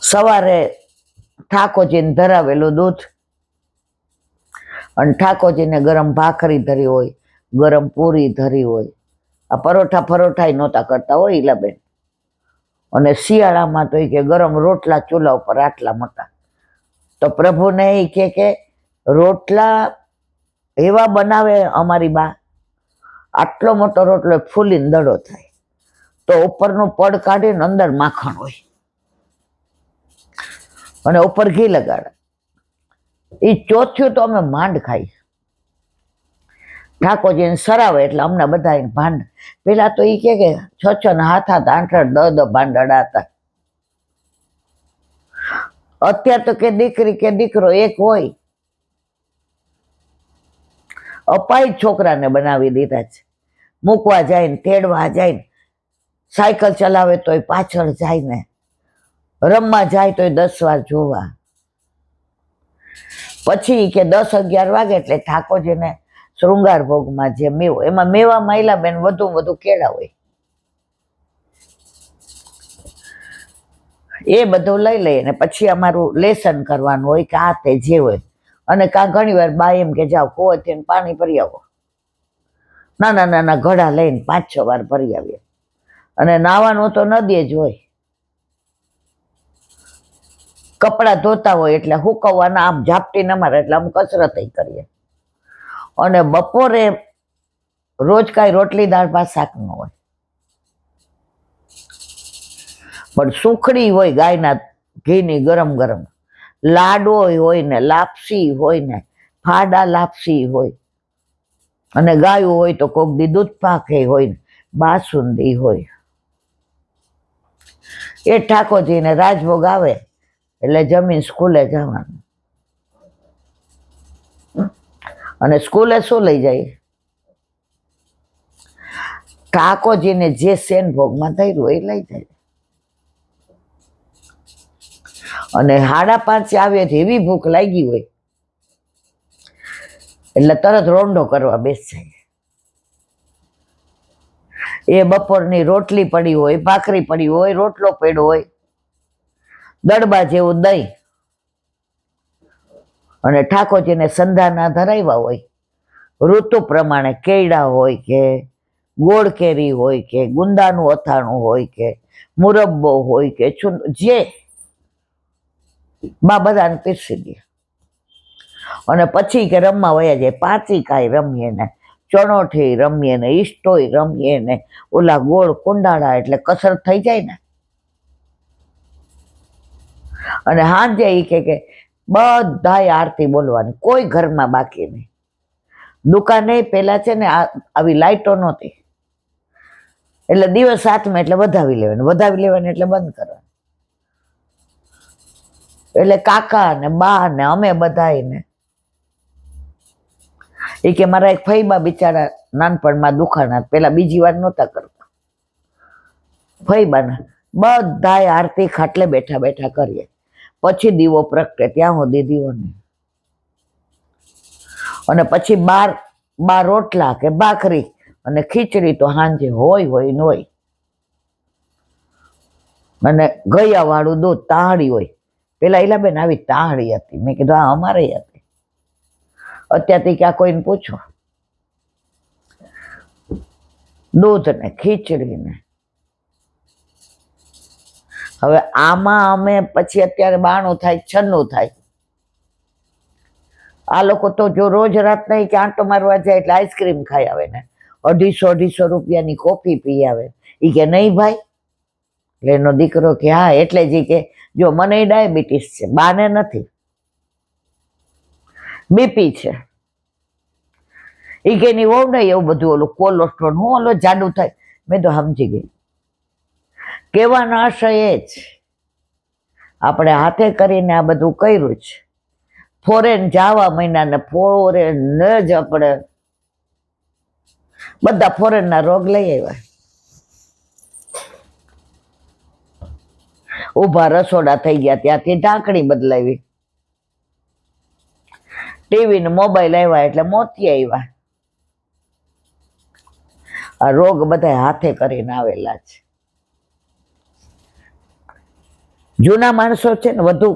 સવારે ઠાકોરજીને ધરાવેલું દૂધ અને ઠાકોરજીને ગરમ ભાખરી ધરી હોય, ગરમ પૂરી ધરી હોય. આ પરોઠા નહોતા કરતા હોય ઈલાબેન. અને શિયાળામાં તો કે ગરમ રોટલા ચૂલા ઉપર આટલા મોટા. તો પ્રભુને એ કે રોટલા એવા બનાવે અમારી બા, આટલો મોટો રોટલો ફૂલીને દડો થાય, તો ઉપરનું પડ કાઢીને અંદર માખણ હોય અને ઉપર ઘી લગાડે. એ ચોથ્યું તો અમે માંડ ખાઈ. ઠાકોરજીને સરાવે એટલે અમને બધા ભાંડ. પેલા તો એ કે 6 ને 7 8 10 ભાંડડા હતા. અત્યારે તો કે દીકરી કે દીકરો એક હોય, અપાઈ છોકરાને બનાવી દીધા છે. મૂકવા જાય ને, તેડવા જાય ને, સાયકલ ચલાવે તોય પાછળ જાય ને, રમવા જાય તોય 10 વાર જોવા. પછી કે 10 11 વાગે એટલે ઠાકોરજીને શૃંગાર ભોગમાં જે મેવો, એમાં મેવા માયલા બેન વધુ કેળા હોય, એ બધું લઈ લઈએ ને પછી અમારું લેસન કરવાનું હોય કે આ તે જે હોય. અને કાં ઘણી વાર બા એમ કે જાઓ કુવાથી પાણી ભરી આવો. નાના ઘડા લઈને 5 6 વાર ભરી આવીએ. અને નાવાનું તો નદીએ જ હોય. કપડાં ધોતા હોય એટલે હુકવવાના, આમ ઝાપટી ન મારે એટલે આમ કસરત કરીએ. અને બપોરે રોજ કાંઈ રોટલી દાળ ભાત શાક ન હોય, પણ સુખડી હોય ગાયના ઘીની ગરમ ગરમ, લાડવો હોય ને, લાપસી હોય ને, ફાડા લાપસી હોય. અને ગાયું હોય તો કોક દી દૂધ પાક હોય ને, બાસુંદી હોય. એ ઠાકોરજીને રાજભોગ આવે એટલે જમીન સ્કૂલે જવાનું. અને સ્કૂલે શું લઈ જાય? ઠાકોરજીને જે સેન ભોગમાં ધર્યું એ લઈ જાય. અને 5:30 આવે એવી ભૂખ લાગી હોય એટલે તરત રોંઢો કરવા બેસી જાય. એ બપોરની રોટલી પડી હોય, ભાખરી પડી હોય, રોટલો પડ્યો હોય, દડબા જેવું દહીં, અને ઠાકોરજીને સંધાના ધરાવ્યા હોય. ઋતુ પ્રમાણે કેળા હોય કે ગોળ કેરી હોય કે ગુંદાનું અથાણું હોય કે મુરબ્બો હોય કે જે બા બધાને પીરસી દે. અને પછી કે રમવા વયા જાય. પાંચિકાય રમીએ ને, ચણોઠી રમીએ ને, ઈષ્ટોય રમીએ ને, ઓલા ગોળ કુંડાળા એટલે કસરત થઈ જાય ને. અને હાંજે ઈ કે બધાય આરતી બોલવાની, કોઈ ઘરમાં બાકી નહીં. દુકાને પેલા છે ને આવી લાઈટો નહોતી, એટલે દિવસ 7 એટલે વધાવી લેવાની એટલે બંધ કરવાની. એટલે કાકા ને બા ને અમે બધાને એ કે મારા એક ફઈબા બિચારા નાનપણમાં દુખાના, પેલા બીજી વાર નહોતા કરતા. ફઈબાના બધાય આરતી ખાટલે બેઠા બેઠા કરીએ, પછી દીવો પ્રગટે ત્યાં સુધી દીવો નહીં. અને પછી 12 રોટલા કે ભાખરી અને ખીચડી તો સાંજે હોય ન હોય. અને ગયા વાળું દૂધ, તાહડી હોય. પેલા ઈલાબેન આવી તાહડી હતી. મેં કીધું આ અમારે હતી. અત્યારથી ક્યાં કોઈને પૂછો, દૂધ ને ખીચડી ને. હવે આમાં અમે પછી અત્યારે 92 થાય, 96 થાય. આ લોકો તો જો રોજ રાત નહીં કે આંટો મારવા જાય એટલે આઈસ્ક્રીમ ખાઈ આવે ને, 250 રૂપિયાની કોફી પી આવે. એ કે નહીં ભાઈ. એટલે એનો દીકરો કે હા, એટલે જ કે જો મને ડાયાબિટીસ છે, બાને નથી, બીપી છે. એ કે ની વહુ નહીં એવું બધું ઓલું કોલેસ્ટ્રોલ, હું ઓલો જાડું થાય. મેં તો સમજી ગઈ. કહેવાનો આશય એ જ, આપણે હાથે કરીને આ બધું કર્યું છે. ફોરેન જવા મહિના ને ફોરેન જ આપણે બધા ફોરેનના રોગ લઈ આવ્યા. ઊભા રસોડા થઈ ગયા, ત્યાંથી ઢાંકણી બદલાવી. ટીવી ને મોબાઈલ આવ્યા એટલે મોતી આવ્યા. આ રોગ બધા હાથે કરીને આવેલા છે. જૂના માણસો છે ને વધુ,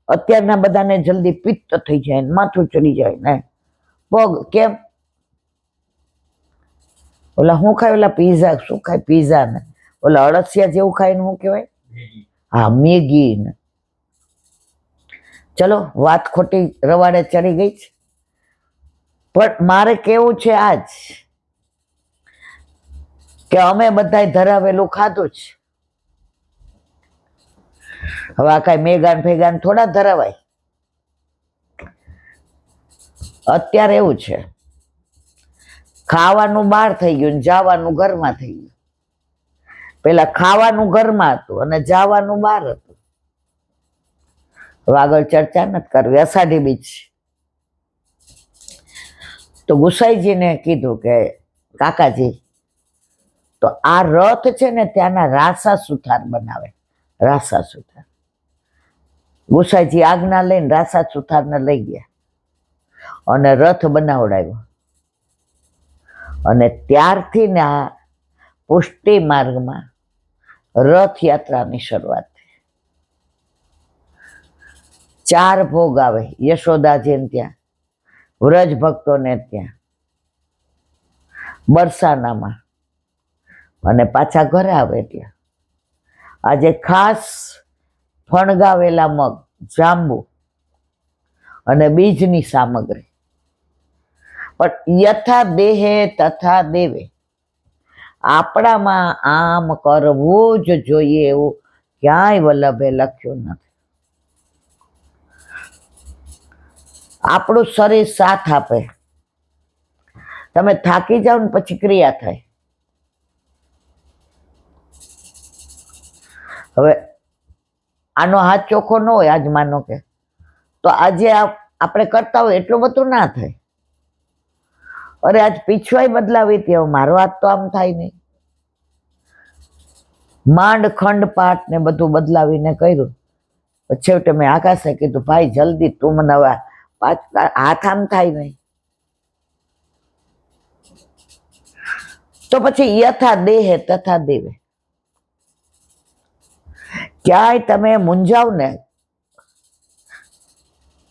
અત્યારના બધાને જલ્દી પિત્ત થઈ જાય, માથું ચડી જાય ને પગ, કેમ? ઓલા શું ખાય, ઓલા પીઝા, શું ખાય પીઝા ને ઓલા અળસિયા જેવું ખાય ને શું કહેવાય? હા, મેગી ને. ચલો વાત ખોટી રવાડે ચડી ગઈ છે, પણ મારે કેવું છે આજ કે અમે બધાય ધરાવેલું ખાધું છે. હવે આ કઈ મેગાન ભેગાન થોડા ધરાવાય. અત્યારે એવું છે, ખાવાનું બહાર થઈ ગયું, જવાનું ઘરમાં થઈ ગયું. પેલા ખાવાનું ઘરમાં હતું અને જવાનું બહાર હતું. હવે આગળ ચર્ચા નથી કરવી. અષાઢી બીજ તો ગુસાઈજીને કીધું કે કાકાજી, તો આ રથ છે ને ત્યાંના રાસા સુથાર બનાવે. રાસા સુથાર. ગુસાઈજી આજ્ઞા લઈને રાસા સુથારને લઈ ગયા અને રથ બનાવડાવ્યો. અને ત્યારથી ને આ પુષ્ટિ માર્ગમાં રથયાત્રાની શરૂઆત થઈ. 4 ભોગ આવે યશોદાજીને ત્યાં, વ્રજ ભક્તોને ત્યાં, બરસાનામાં, અને પાછા ઘરે આવે. એટલે આજે ખાસ ફણગાવેલા મગ, જાંબુ અને બીજની સામગ્રી. પણ યથા દેહે તથા દેવે, આપણામાં આમ કરવું જ જોઈએ એવું ક્યાંય વલ્લભે લખ્યું નથી. આપણું શરીર સાથ આપે. તમે થાકી જાઓ ને પછી ક્રિયા થાય. હવે આનો હાથ ચોખ્ખો ન હોય, આજ માનો કે, તો આજે આપણે કરતા હોય એટલું બધું ના થાય. અરે આજ પીછવાય બદલાવી હતી, હવે મારો હાથ તો આમ થાય નહીં. માંડ ખંડ પાઠ ને બધું બદલાવીને કર્યું. છેવટે મેં આકાશે કીધું, ભાઈ જલ્દી તું મને હવે હાથ આમ થાય નહીં. તો પછી યથા દેહે તથા દેવે. ક્યાંય તમે મૂંઝાવ ને,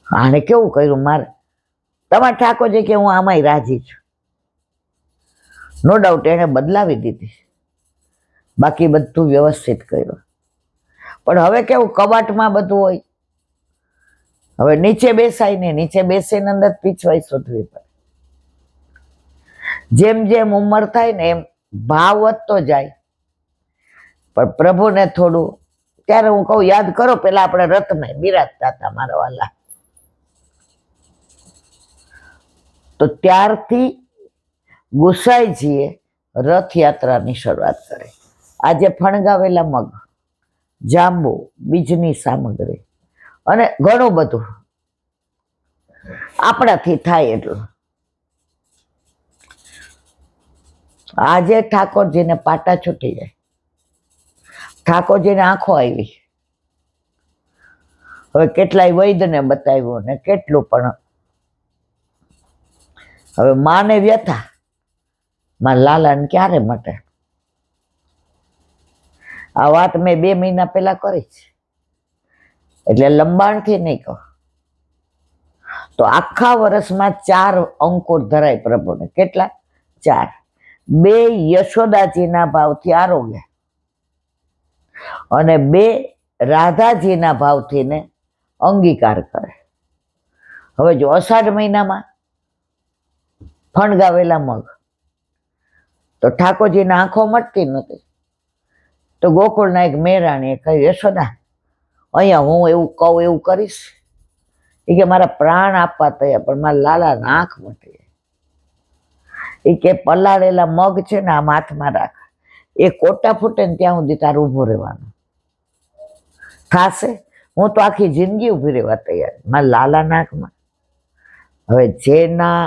આને કેવું કર્યું મારે, તમારા ઠાકોરજી કે હું આમાંય રાજી છું. નો ડાઉટ એને બદલાવી દીધી, બાકી બધું વ્યવસ્થિત કર્યું. પણ હવે કેવું કબાટમાં બધું હોય, હવે નીચે બેસાય ને, નીચે બેસીને અંદર પીછવાઈ શોધવી પડે. જેમ જેમ ઉંમર થાય ને એમ ભાવ વધતો જાય. પણ પ્રભુને થોડું, ત્યારે હું કહું યાદ કરો, પેલા આપણે રથમાં બિરાજતા હતા મારા વાલા. તો ત્યારથી ગુસાઈજીએ રથયાત્રાની શરૂઆત કરી. આજે ફણગાવેલા મગ, જાંબુ, બીજની સામગ્રી અને ઘણું બધું આપણાથી થાય એટલું. આજે ઠાકોરજીને પાટા છૂટી જાય. ઠાકોરજીને આંખો આવી. હવે કેટલાય વૈદ્યને બતાવ્યું ને કેટલું, પણ હવે માને વ્યથા, માં લાલાને ક્યારે મટે. આ વાત મેં 2 મહિના પહેલા કરી છે, એટલે લંબાણથી નહીં કહો. તો આખા વર્ષમાં 4 અંકુર ધરાય પ્રભુને. કેટલા? 4. 2 યશોદાજીના ભાવથી આરોગ્ય અને 2 રાધાજીના ભાવથી ને અંગીકાર કરે. હવે જો અષાઢ મહિનામાં ફણગાવેલા મગ, તો ઠાકોરજીના આંખો મટતી નથી. તો ગોકુળના એક મેરાણીએ કહ્યું, યશોદા અહીંયા હું એવું કહું એવું કરીશ? એ કે મારા પ્રાણ આપવા તૈયાર, પણ મારા લાલાના આંખ મટી. એ કે પલાળેલા મગ છે ને આમ હાથમાં રાખ, એ કોટા ફૂટે ને ત્યાં સુધી તારે ઊભું રહેવાનું. થાશે? હું તો આખી જિંદગી ઊભી રહેવા તૈયાર, મારા લાલાના આંખમાં. હવે જેના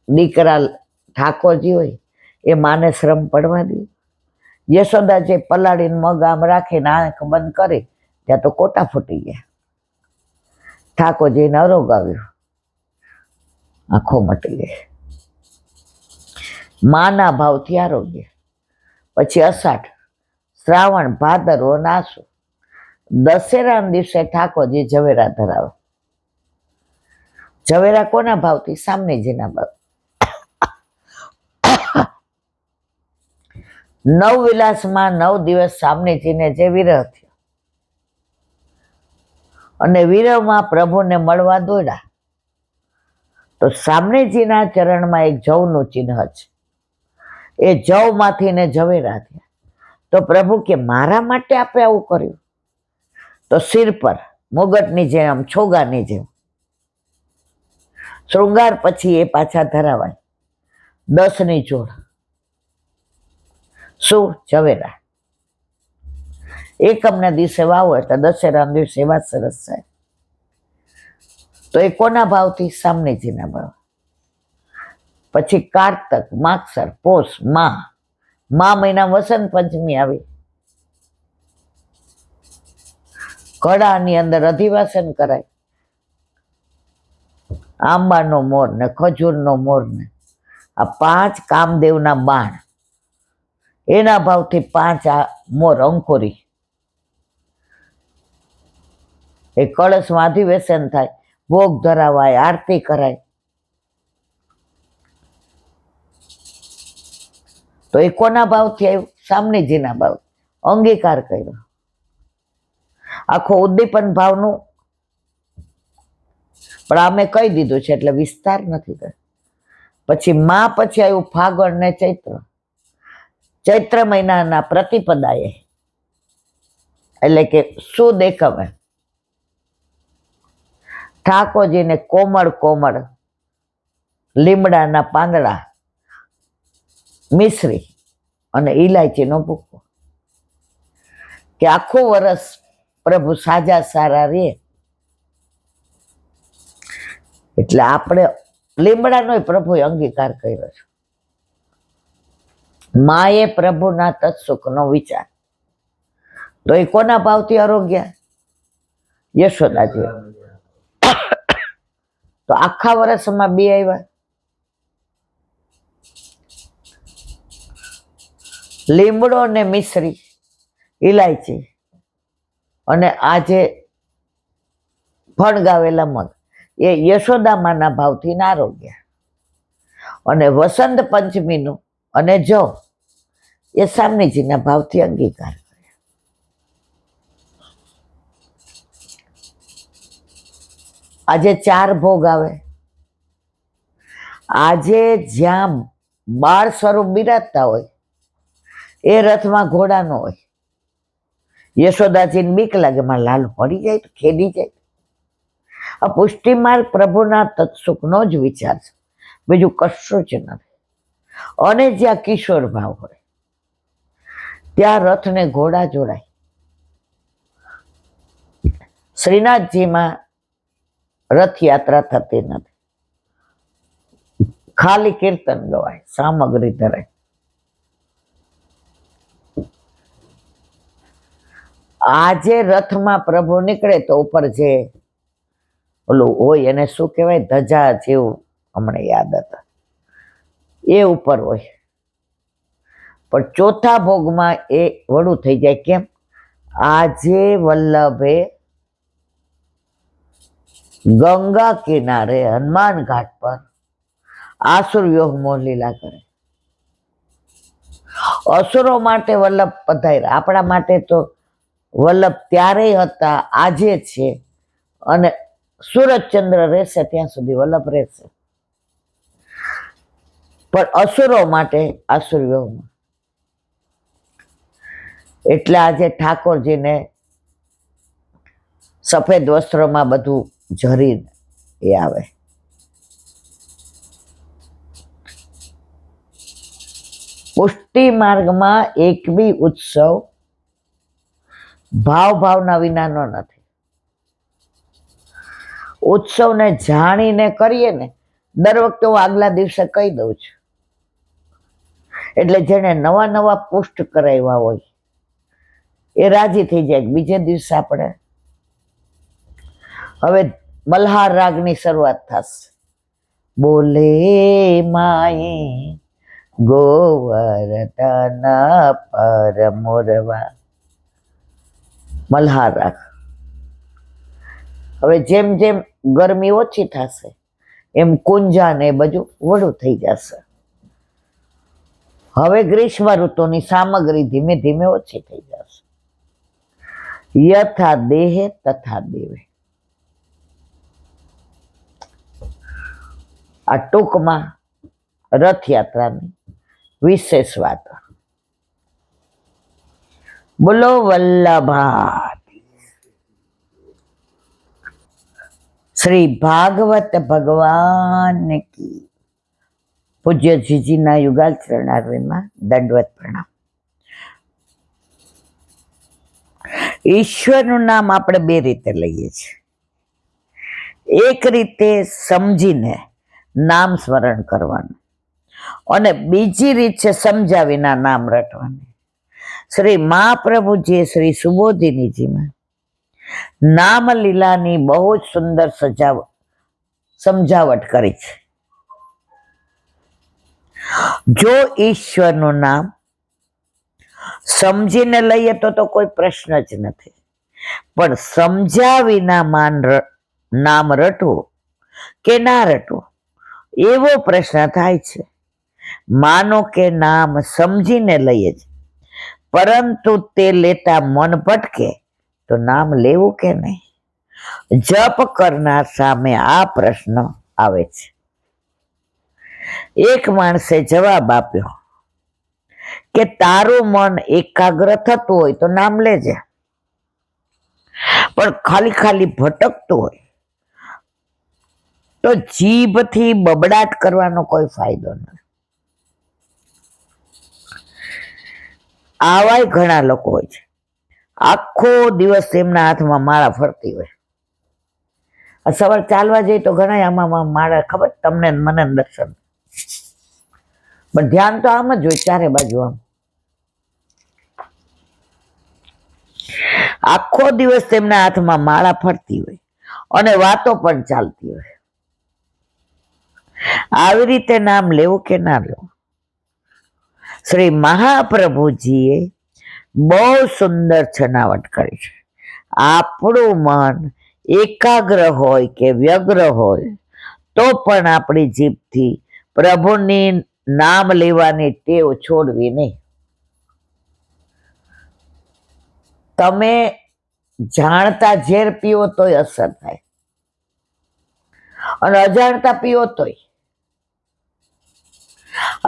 દીકરા ઠાકોરજી હોય એ માને શ્રમ પડવા દે. યશોદા જે પલાળીને મગ આમ રાખીને આંખ બંધ કરી, ત્યાં તો કોટા ફૂટી ગયા. ઠાકોરજીને અરોગ આવ્યો, આંખો મટી ગઈ. માના ભાવથી આરોગ્ય. પછી અષાઢ, શ્રાવણ, ભાદરવો, આસો, દશેરાના દિવસે ઠાકોરજી ઝવેરા ધરાવે. ઝવેરા કોના ભાવથી? સામનેજીના ભાવ. નવ વિલાસમાં 9 દિવસ સામનેજીને જે વિરહ થયો અને વિરહમાં પ્રભુને મળવા દોડ્યા, તો સામનેજીના ચરણમાં એક જવનું ચિહ્ન છે. એ જવમાંથી ને ઝવેરા થયા. તો પ્રભુ કે મારા માટે આપે આવું કર્યું? તો સિર પર મુગટની જેમ, છોગાની જેમ શૃંગાર પછી એ પાછા ધરાવાય. 10ની જોડ. શું? ઝવેરા. એકમના દિવસે વાવો એટલે દશેરાના દિવસે એવા સરસ થાય. તો એ કોના ભાવથી? સામનેજીના ભાવ. પછી કારતક, માગસર, પોષ, મા મહિના વસંત પંચમી આવી. ઘડાની અંદર અધિવાસન કરાય. આંબાનો મોર ને ખજૂરનો મોર ને આ 5 કામદેવના બાણ, એના ભાવથી 5 આ મોર અંકુરી. એ કળશમાં અધિવેશન થાય, ભોગ ધરાવાય, આરતી કરાય. તો એ કોના ભાવથી આવ્યું? સામનેજીના ભાવ. અંગીકાર કર્યો. આખો ઉદ્દીપન ભાવનું, પણ અમે કહી દીધું છે એટલે વિસ્તાર નથી કર્યો. પછી પછી આવ્યું ફાગણ ને ચૈત્ર. ચૈત્ર મહિનાના પ્રતિપદાએ એટલે કે સુદ એકમે ઠાકોરજીને કોમળ લીમડાના પાંદડા, મિશ્રી અને ઇલાયચીનો ભૂકો, કે આખું વરસ પ્રભુ સાજા સારા રહે. એટલે આપણે લીમડાનો પ્રભુએ અંગીકાર કર્યો છે. માએ પ્રભુના તત્સુખનો વિચાર. તો એ કોના ભાવથી આરોગ્ય? યશોદાજી. તો આખા વર્ષમાં 2 આવ્યા. લીમડો ને મિશ્રી, ઇલાયચી અને આજે ફણગાવેલા મગ, એ યશોદામાના ભાવથી આરોગ્ય. અને વસંત પંચમીનું અને જવ એ સામનેજીના ભાવથી અંગીકાર. આજે 4 ભોગ આવે. આજે જ્યાં બાળ સ્વરૂપ બિરાજતા હોય એ રથમાં ઘોડા ન હોય. યશોદાજીને બીક લાગે, માં લાલ પડી જાય તો ખેડી જાય. આ પુષ્ટિ માર્ગ પ્રભુના તત્સુખનો જ વિચાર છે, બીજું કશું જ નથી. અને જ્યાં કિશોર ભાવ હોય ત્યાં રથને ઘોડા જોડાય. શ્રીનાથજીમાં રથયાત્રા થતી નથી, ખાલી કીર્તન ગવાય, સામગ્રી ધરાય. આજે રથમાં પ્રભુ નીકળે તો ઉપર જે ઓલું હોય એને શું કહેવાય? ધજા જેવું, હમણાં યાદ હતા, એ ઉપર હોય. પણ ચોથા ભોગમાં એ વડું થઈ જાય. કેમ? આજે વલ્લભે ગંગા કિનારે હનુમાન ઘાટ પર આસુર વ્યોહ મોહ લીલા કરે. અસુરો માટે વલ્લભ પધાર્યા, આપણા માટે તો વલ્લભ ત્યારે હતા, આજે છે, અને સૂરજચંદ્ર રહેશે ત્યાં સુધી વલ્લભ રહેશે. પણ અસુરો માટે આસુર વ્યોહમાં. એટલે આજે ઠાકોરજીને સફેદ વસ્ત્રોમાં બધું ઝરી એ આવે. પુષ્ટિ માર્ગમાં એક બી ઉત્સવ ભાવના વિનાનો નથી. ઉત્સવને જાણીને કરીએ ને, દર વખતે હું આગલા દિવસે કહી દઉં છું. એટલે જેને નવા પુષ્ટ કરાવ્યા હોય એ રાજી થઈ જાય. બીજે દિવસે આપણે હવે મલ્હાર રાગની શરૂઆત થશે. બોલે માએ ગોવર્ધન પર મોરવા, મલ્હાર રાખ. હવે જેમ જેમ ગરમી ઓછી થશે એમ કુંજા ને બધું વડું થઈ જશે. હવે ગ્રીષ્મ ઋતુની સામગ્રી ધીમે ધીમે ઓછી થઈ જશે. યથા દેહે તથા દેવે. આ ટૂંકમાં રથયાત્રાની વિશેષ વાત. બોલો વલ્લભા શ્રી ભાગવત ભગવાન કી. પૂજ્ય જીજીના યુગાલ ચરણારવિંદમાં દંડવત પ્રણામ. ઈશ્વરનું નામ આપણે બે રીતે લઈએ છીએ. એક રીતે સમજીને નામ સ્મરણ કરવાનું અને બીજી રીત છે સમજાવીના નામ રટવાની. શ્રી મહાપ્રભુજીએ શ્રી સુબોધિનીજીમાં નામ લીલાની બહુ જ સુંદર સમજાવટ કરી છે. જો ઈશ્વરનું નામ સમજીને લઈએ તો કોઈ પ્રશ્ન જ નથી, પણ સમજાવીના નામ રટવું કે ના રટવું એવો પ્રશ્ન થાય છે. માનો કે નામ સમજીને લઈએ છે, પરંતુ તે લેતા મન ભટકે તો નામ લેવું કે નહીં? જપ કરનાર સામે આ પ્રશ્ન આવે છે. એક માણસે જવાબ આપ્યો કે તારું મન એકાગ્ર થતું હોય તો નામ લેજે, પણ ખાલી ખાલી ભટકતું હોય તો જીભથી બબડાટ કરવાનો કોઈ ફાયદો નથી. આવાય ઘણા લોકો હોય છે, આખો દિવસ તેમના હાથમાં માળા ફરતી હોય. સવાર ચાલવા જઈએ તો ઘણા આમાં માળા, ખબર તમને મને દર્શન, પણ ધ્યાન તો આમ જ હોય, ચારે બાજુ આમ. આખો દિવસ તેમના હાથમાં માળા ફરતી હોય અને વાતો પણ ચાલતી હોય. આવી રીતે નામ લેવું કે ના લેવું? શ્રી મહાપ્રભુજીએ બહુ સુંદર છનાવટ કરી છે. આપણું મન એકાગ્ર હોય કે વ્યગ્ર હોય તો પણ આપણી જીભથી પ્રભુની નામ લેવાની ટેવ છોડવી નહીં. તમે જાણતા ઝેર પીવો તોય અસર થાય અને અજાણતા પીવો તોય.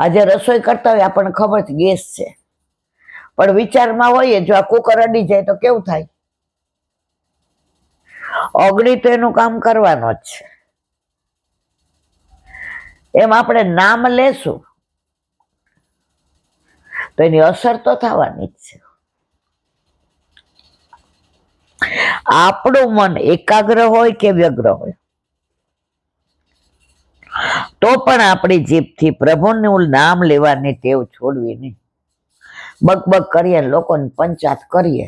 આજે રસોઈ કરતા હોય આપણને ખબર છે ગેસ છે, પણ વિચારમાં હોઈએ જો આ કુકર અડી જાય તો કેવું થાય? અગ્નિ તો એનું કામ કરવાનો જ છે. એમ આપણે નામ લેશું તો એની અસર તો થવાની જ છે. આપણું મન એકાગ્ર હોય કે વ્યગ્ર હોય તો પણ આપણી જીભથી પ્રભુનું નામ લેવાની ટેવ છોડવી નહીં. બકબક કરીએ, લોકોને પંચાત કરીએ,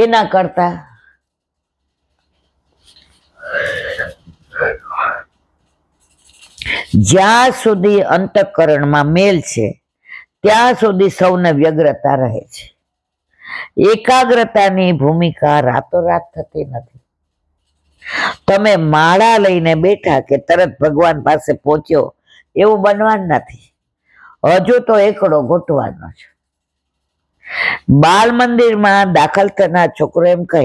એના કરતા જ્યાં સુધી અંતઃકરણમાં મેલ છે ત્યાં સુધી સૌને વ્યગ્રતા રહે છે. એકાગ્રતાની ભૂમિકા રાતોરાત થતી નથી. તમે માળા લઈને બેઠા કે તરત ભગવાન પાસે પહોંચ્યો એવું બનવાનું નથી. હજુ તો એકડો ઘૂંટવાનો છે. બાલ મંદિરમાં દાખલ થનાર છોકરો એમ કહે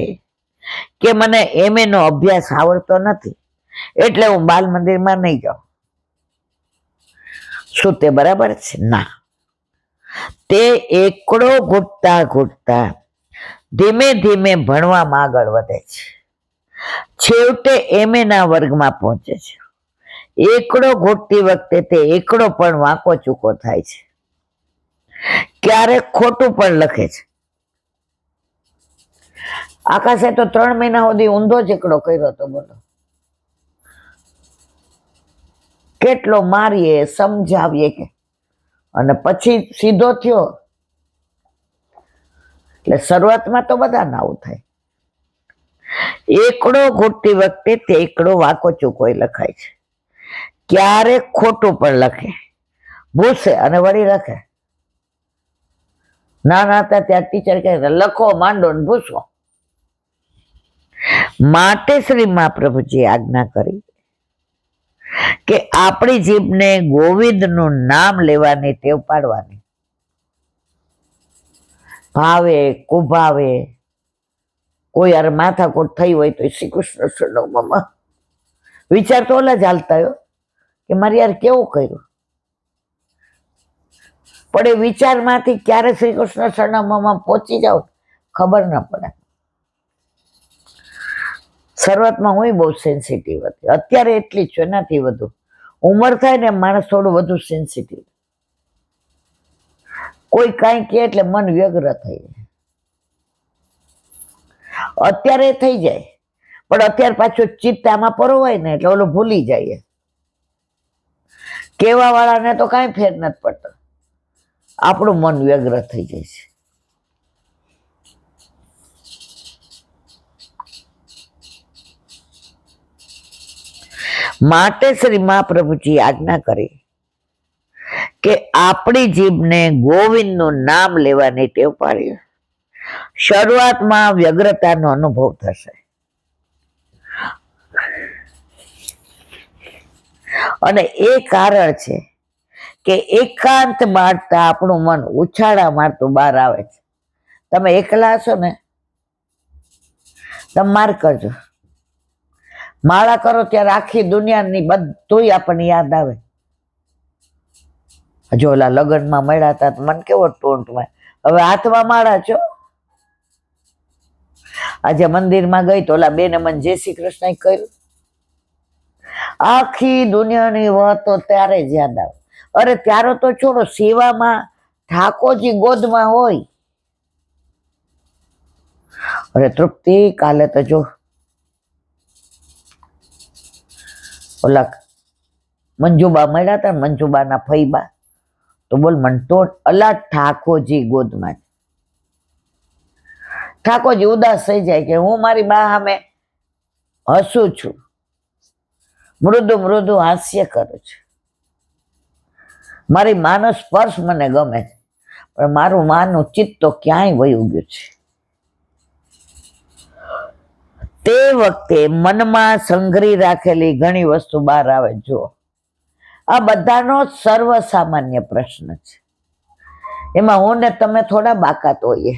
કે મને MA નો અભ્યાસ આવડતો નથી એટલે હું બાલ મંદિરમાં નહીં જાઉં. શું તે બરાબર છે? ના. તે એકડો ઘૂંટતા ઘૂંટતા ધીમે ધીમે ભણવામાં આગળ વધે છે. છેવટે MA ના વર્ગમાં પહોંચે છે. એકડો ઘૂંટતી વખતે તે એકડો પણ વાંકો ચૂકો થાય છે, ક્યારેક ખોટું પણ લખે છે. આકાશે તો 3 મહિના સુધી ઊંધો જ એકડો કર્યો હતો. બોલો કેટલો મારીએ, સમજાવીએ કે, અને પછી સીધો થયો. એટલે શરૂઆતમાં તો બધાને આવું થાય. એકડો ઘૂંટતી વખતે તે એકડો વાંકો ચૂકો લખાય છે, ક્યારેક ખોટું પણ લખે, ભૂસે અને વળી લખે. નાના હતા ત્યાં ટીચર કહે લખો માંડો ને ભૂસો. માટે શ્રી મહાપ્રભુજી આજ્ઞા કરી કે આપણી જીભને ગોવિંદનું નામ લેવાની ટેવ પાડવાની. ભાવે કુભાવે કોઈ યાર માથાકોટ થઈ હોય તો શ્રી કૃષ્ણ સરનામમાં વિચાર તો ઓલા જ હાલતા હોય કે મારે યાર કેવું કર્યું, પણ એ વિચારમાંથી ક્યારે શ્રી કૃષ્ણ સરનામામાં પહોંચી જાવ ખબર ના પડે. શરૂઆતમાં હું બહુ સેન્સિટિવ હતી, અત્યારે એટલી જ છું, એનાથી વધુ. ઉંમર થાય ને માણસ થોડું વધુ સેન્સિટિવ. કોઈ કાંઈ કહે એટલે મન વ્યગ્ર થઈ જાય. અત્યારે થઈ જાય પણ અત્યારે પાછું ચિત્ત આમાં પરોવાય ને એટલે ઓલું ભૂલી જાય. કેવા વાળાને તો કાંઈ ફેર નથી પડતો, આપણું મન વ્યગ્ર થઈ જાય છે. માટે શ્રી મહાપ્રભુજી આજ્ઞા કરી કે આપણી જીભને ગોવિંદનું નામ લેવાની ટેવ પાડી. શરૂઆતમાં વ્યગ્રતાનો અનુભવ થશે અને એ કારણ છે કે એકાંત મારતા આપણું મન ઉછાળા મારતું બહાર આવે છે. તમે એકલા હશો ને તમે માર કરજો, માળા કરો ત્યારે આખી દુનિયાની બધું આપણને યાદ આવે. જો ઓલા લગ્નમાં મળ્યા હતા તો મને કેવો ટોન્ટમાં, હવે હાથમાં માળા છો. આજે મંદિરમાં ગઈ તો ઓલા બેને મને જય શ્રી કૃષ્ણ કર્યું, આખી દુનિયાની વાતો ત્યારે જ યાદ આવે. અરે ત્યારે તો છોડો, સેવામાં ઠાકોરજી ગોદમાં હોય. અરે તૃપ્તિ કાલે તો જો ઓલા મંજુબા મળ્યા હતા, મંજુબાના ફઈબા, તો બોલ મને તો અલા ઠાકોરજી ગોદમાં. ઠાકોરજી ઉદાસ થઈ જાય કે હું મારી બા સામે હસું છું, મૃદુ મૃદુ હાસ્ય કરું છું. મારી માનો સ્પર્શ મને ગમે છે, પણ મારું માનું ચિત્ત તો ક્યાંય વયું ગયું છે. તે વખતે મનમાં સંગ્રહી રાખેલી ઘણી વસ્તુ બહાર આવે. જો આ બધાનો સર્વસામાન્ય પ્રશ્ન છે, એમાં હું ને તમે થોડા બાકાત હોઈએ.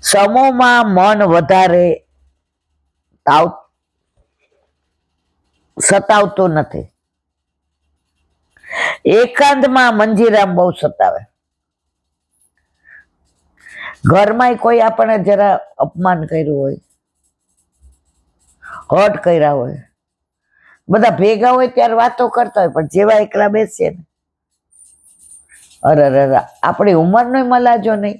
સમૂહમાં મન વધારે સતાવતું નથી, એકાંતમાં મંજીરામ બહુ સતાવે. ઘરમાં કોઈ આપણે જરા અપમાન કર્યું હોય, હટ કર્યા હોય, બધા ભેગા હોય ત્યારે વાતો કરતા હોય, પણ જેવા એકલા બેસીએ ને અરે આપણી ઉંમરનો મલાજો નહીં.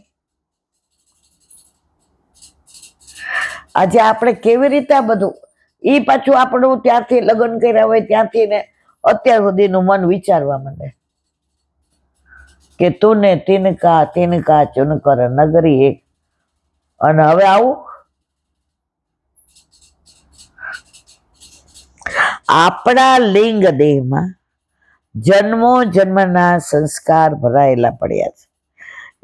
આજે આપણે કેવી રીતે આ બધું, એ પાછું આપણું ત્યાંથી લગ્ન કર્યા હોય ત્યાંથી ને અત્યાર સુધીનું મન વિચારવા માંડે કે તું ને તિનકા ચુનકર નગરી એક. અને હવે આવું આપણા લિંગ દેહમાં જન્મો જન્મના સંસ્કાર ભરાયેલા પડ્યા છે.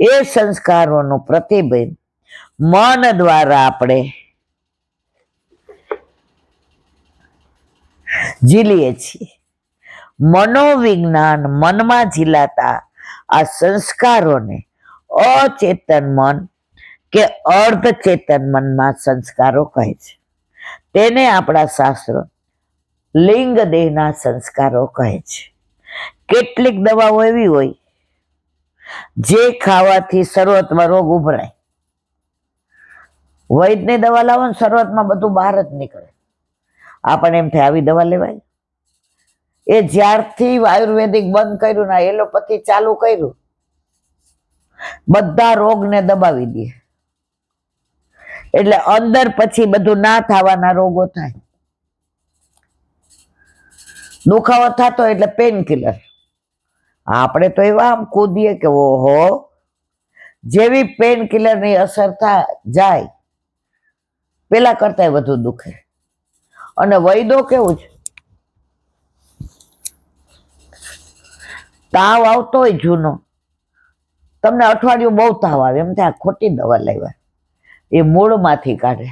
એ સંસ્કારોનું પ્રતિબિંબ મન દ્વારા આપણે ઝીલીએ છીએ. મનોવિજ્ઞાન મનમાં ઝીલાતા આ સંસ્કારોને અચેતન મન કે અર્ધચેતન મનમાં સંસ્કારો કહે છે. તેને આપણા શાસ્ત્રો લિંગ દેહના સંસ્કારો કહે છે. કેટલીક દવાઓ એવી હોય જે ખાવાથી શરૂઆતમાં રોગ ઉભરાય. વૈદ્યની દવા લાવો ને શરૂઆતમાં બધું બહાર જ નીકળે. આપણે એમ થાય આવી દવા લેવાય. એ જ્યારથી આયુર્વેદિક બંધ કર્યું ને એલોપેથી ચાલુ કર્યું, બધા રોગને દબાવી દે. એટલે અંદર પછી બધું ના થવાના રોગો થાય. દુખાવો થતો એટલે પેન કિલર. આપણે તો એવા આમ કૂદીએ કે ઓહો, જેવી પેન કિલરની અસર જાય પેલા કરતા વધુ દુખે. અને વૈદો કેવું છે, તાવ આવતો હોય જૂનો તમને અઠવાડિયું બહુ તાવ આવે એમ ત્યાં ખોટી દવા લાવ્યા, એ મૂળમાંથી કાઢે.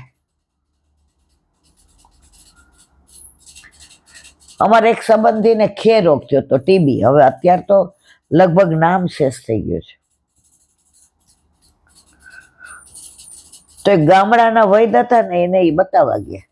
અમારે એક સંબંધીને ખે રોગ થયો તો ટીબી, હવે અત્યારે તો લગભગ નામ શેષ થઈ ગયો છે. તો એક ગામડાના વૈદ હતા ને એને એ બતાવવા ગયા,